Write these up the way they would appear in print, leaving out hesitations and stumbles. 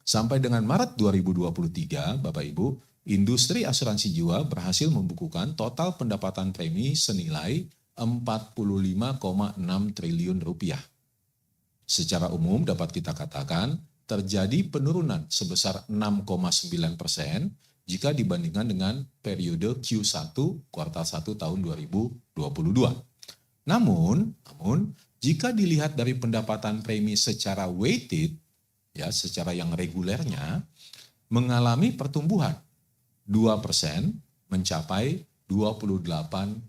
Sampai dengan Maret 2023, Bapak Ibu, industri asuransi jiwa berhasil membukukan total pendapatan premi senilai 45,6 triliun rupiah. Secara umum dapat kita katakan terjadi penurunan sebesar 6,9% jika dibandingkan dengan periode Q1 kuartal 1 tahun 2022. Namun jika dilihat dari pendapatan premi secara weighted, ya secara yang regulernya, mengalami pertumbuhan 2% mencapai 28,1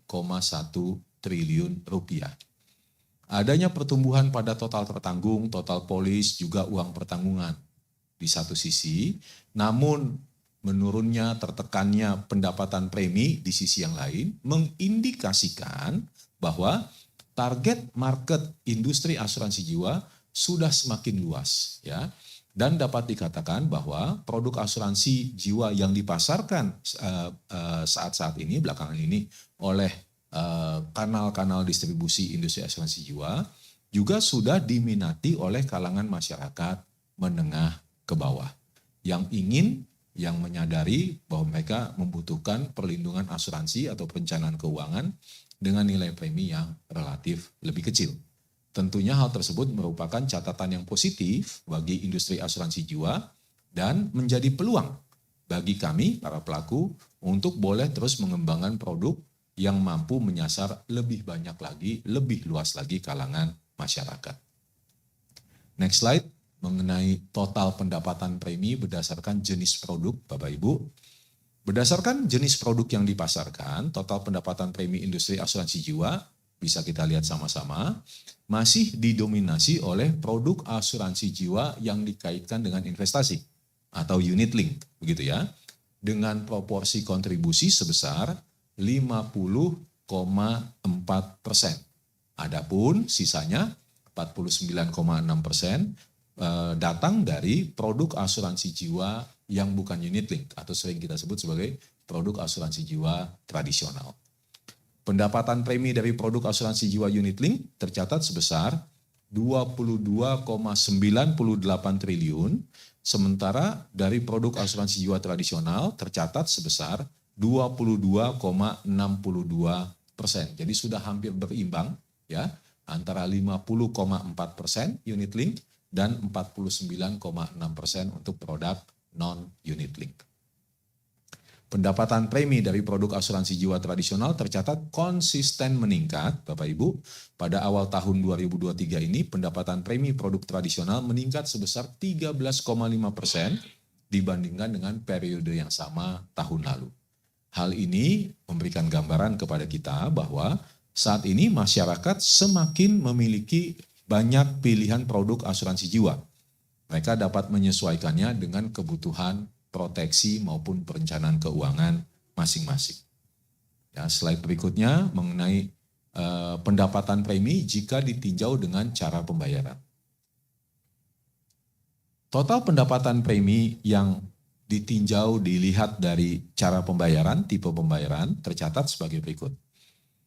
triliun rupiah. Adanya pertumbuhan pada total tertanggung, total polis, juga uang pertanggungan di satu sisi, namun menurunnya, tertekannya pendapatan premi di sisi yang lain mengindikasikan bahwa target market industri asuransi jiwa sudah semakin luas, ya. Dan dapat dikatakan bahwa produk asuransi jiwa yang dipasarkan saat-saat ini, belakangan ini oleh kanal-kanal distribusi industri asuransi jiwa juga sudah diminati oleh kalangan masyarakat menengah ke bawah yang menyadari bahwa mereka membutuhkan perlindungan asuransi atau perencanaan keuangan dengan nilai premi yang relatif lebih kecil. Tentunya hal tersebut merupakan catatan yang positif bagi industri asuransi jiwa dan menjadi peluang bagi kami, para pelaku, untuk boleh terus mengembangkan produk yang mampu menyasar lebih banyak lagi, lebih luas lagi kalangan masyarakat. Next slide, mengenai total pendapatan premi berdasarkan jenis produk, Bapak Ibu. Berdasarkan jenis produk yang dipasarkan, total pendapatan premi industri asuransi jiwa, bisa kita lihat sama-sama, masih didominasi oleh produk asuransi jiwa yang dikaitkan dengan investasi atau unit link, begitu ya, dengan proporsi kontribusi sebesar 50,4%. Adapun sisanya 49,6% datang dari produk asuransi jiwa yang bukan unit link atau sering kita sebut sebagai produk asuransi jiwa tradisional. Pendapatan premi dari produk asuransi jiwa unit link tercatat sebesar 22,98 triliun, sementara dari produk asuransi jiwa tradisional tercatat sebesar 22,62%. Jadi sudah hampir berimbang ya antara 50,4% unit link dan 49,6% untuk produk non-unit link. Pendapatan premi dari produk asuransi jiwa tradisional tercatat konsisten meningkat, Bapak Ibu. Pada awal tahun 2023 ini pendapatan premi produk tradisional meningkat sebesar 13,5% dibandingkan dengan periode yang sama tahun lalu. Hal ini memberikan gambaran kepada kita bahwa saat ini masyarakat semakin memiliki banyak pilihan produk asuransi jiwa. Mereka dapat menyesuaikannya dengan kebutuhan proteksi maupun perencanaan keuangan masing-masing. Ya, slide berikutnya mengenai pendapatan premi jika ditinjau dengan cara pembayaran. Total pendapatan premi yang ditinjau dilihat dari cara pembayaran, tipe pembayaran tercatat sebagai berikut.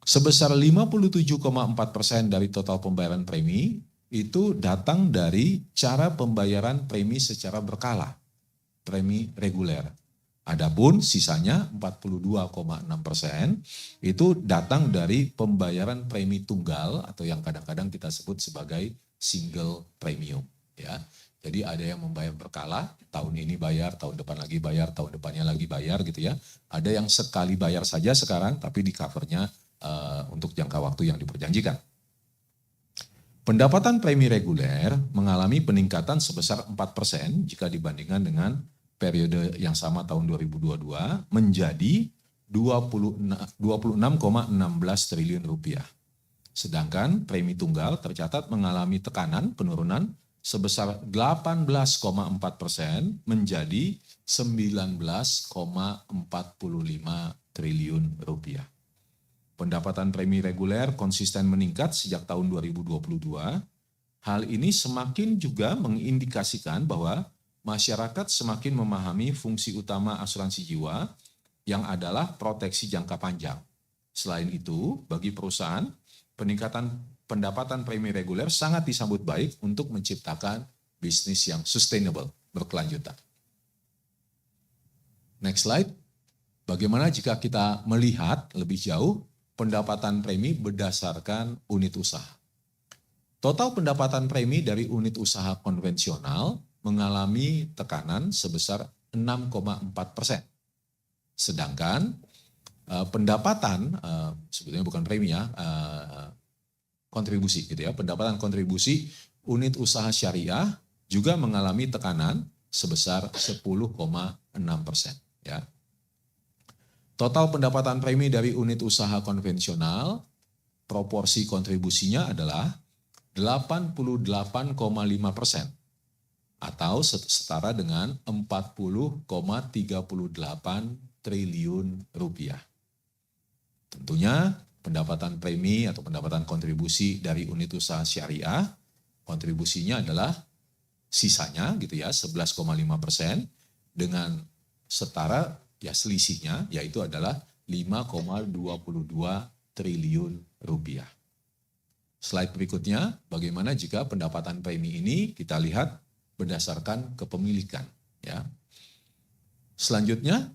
Sebesar 57,4% dari total pembayaran premi itu datang dari cara pembayaran premi secara berkala, premi reguler. Adapun sisanya 42,6% itu datang dari pembayaran premi tunggal atau yang kadang-kadang kita sebut sebagai single premium, ya. Jadi ada yang membayar berkala, tahun ini bayar, tahun depan lagi bayar, tahun depannya lagi bayar gitu ya. Ada yang sekali bayar saja sekarang tapi di covernya untuk jangka waktu yang diperjanjikan. Pendapatan premi reguler mengalami peningkatan sebesar 4% jika dibandingkan dengan periode yang sama tahun 2022 menjadi 26,16 triliun rupiah. Sedangkan premi tunggal tercatat mengalami tekanan penurunan sebesar 18,4% menjadi 19,45 triliun rupiah. Pendapatan premi reguler konsisten meningkat sejak tahun 2022. Hal ini semakin juga mengindikasikan bahwa masyarakat semakin memahami fungsi utama asuransi jiwa yang adalah proteksi jangka panjang. Selain itu, bagi perusahaan, peningkatan pendapatan premi reguler sangat disambut baik untuk menciptakan bisnis yang sustainable berkelanjutan. Next slide. Bagaimana jika kita melihat lebih jauh pendapatan premi berdasarkan unit usaha? Total pendapatan premi dari unit usaha konvensional mengalami tekanan sebesar 6,4%. Sedangkan pendapatan, sebetulnya bukan premi ya, kontribusi gitu ya, pendapatan kontribusi unit usaha syariah juga mengalami tekanan sebesar 10,6% ya. Total pendapatan premi dari unit usaha konvensional, proporsi kontribusinya adalah 88,5% atau setara dengan 40,38 triliun rupiah. Tentunya pendapatan premi atau pendapatan kontribusi dari unit usaha syariah, kontribusinya adalah sisanya gitu ya 11,5% dengan setara ya selisihnya yaitu adalah 5,22 triliun rupiah. Slide berikutnya, bagaimana jika pendapatan premi ini kita lihat berdasarkan kepemilikan. Ya. Selanjutnya,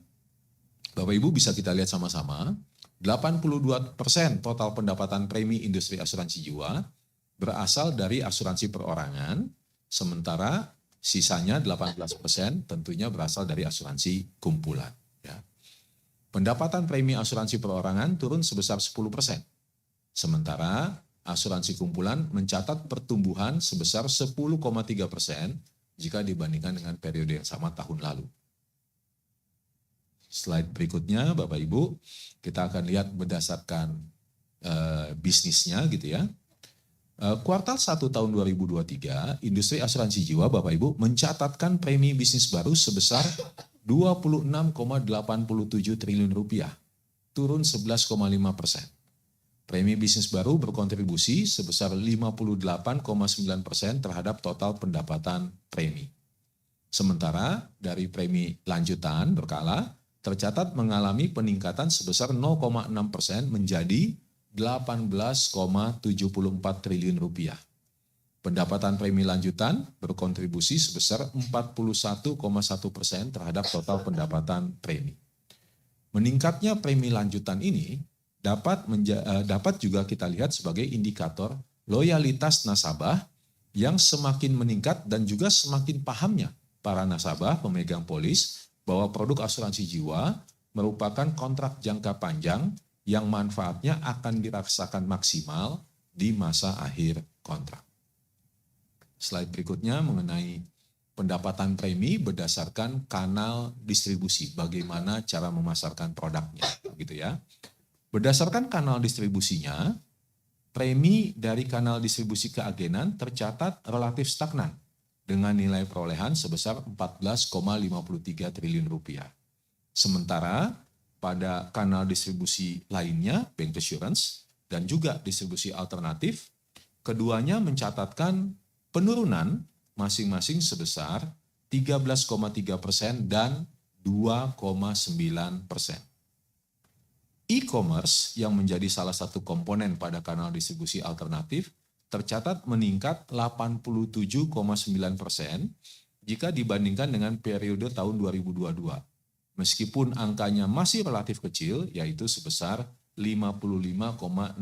Bapak Ibu bisa kita lihat sama-sama, 82% total pendapatan premi industri asuransi jiwa berasal dari asuransi perorangan, sementara sisanya 18% tentunya berasal dari asuransi kumpulan. Ya. Pendapatan premi asuransi perorangan turun sebesar 10%, sementara asuransi kumpulan mencatat pertumbuhan sebesar 10,3% jika dibandingkan dengan periode yang sama tahun lalu. Slide berikutnya Bapak Ibu, kita akan lihat berdasarkan bisnisnya gitu ya. Kuartal 1 tahun 2023, industri asuransi jiwa Bapak Ibu mencatatkan premi bisnis baru sebesar 26,87 triliun rupiah, turun 11,5%. Premi bisnis baru berkontribusi sebesar 58,9% terhadap total pendapatan premi. Sementara dari premi lanjutan berkala tercatat mengalami peningkatan sebesar 0,6% menjadi 18,74 triliun rupiah. Pendapatan premi lanjutan berkontribusi sebesar 41,1% terhadap total pendapatan premi. Meningkatnya premi lanjutan ini dapat juga kita lihat sebagai indikator loyalitas nasabah yang semakin meningkat dan juga semakin pahamnya para nasabah pemegang polis bahwa produk asuransi jiwa merupakan kontrak jangka panjang yang manfaatnya akan dirasakan maksimal di masa akhir kontrak. Slide berikutnya mengenai pendapatan premi berdasarkan kanal distribusi, bagaimana cara memasarkan produknya, gitu ya. Berdasarkan kanal distribusinya, premi dari kanal distribusi keagenan tercatat relatif stagnan dengan nilai perolehan sebesar 14,53 triliun rupiah. Sementara pada kanal distribusi lainnya, bank assurance dan juga distribusi alternatif, keduanya mencatatkan penurunan masing-masing sebesar 13,3% dan 2,9%. E-commerce yang menjadi salah satu komponen pada kanal distribusi alternatif tercatat meningkat 87,9% jika dibandingkan dengan periode tahun 2022. Meskipun angkanya masih relatif kecil, yaitu sebesar 55,62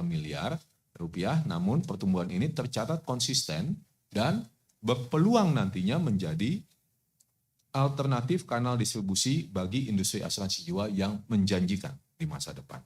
miliar rupiah, namun pertumbuhan ini tercatat konsisten dan berpeluang nantinya menjadi alternatif kanal distribusi bagi industri asuransi jiwa yang menjanjikan di masa depan.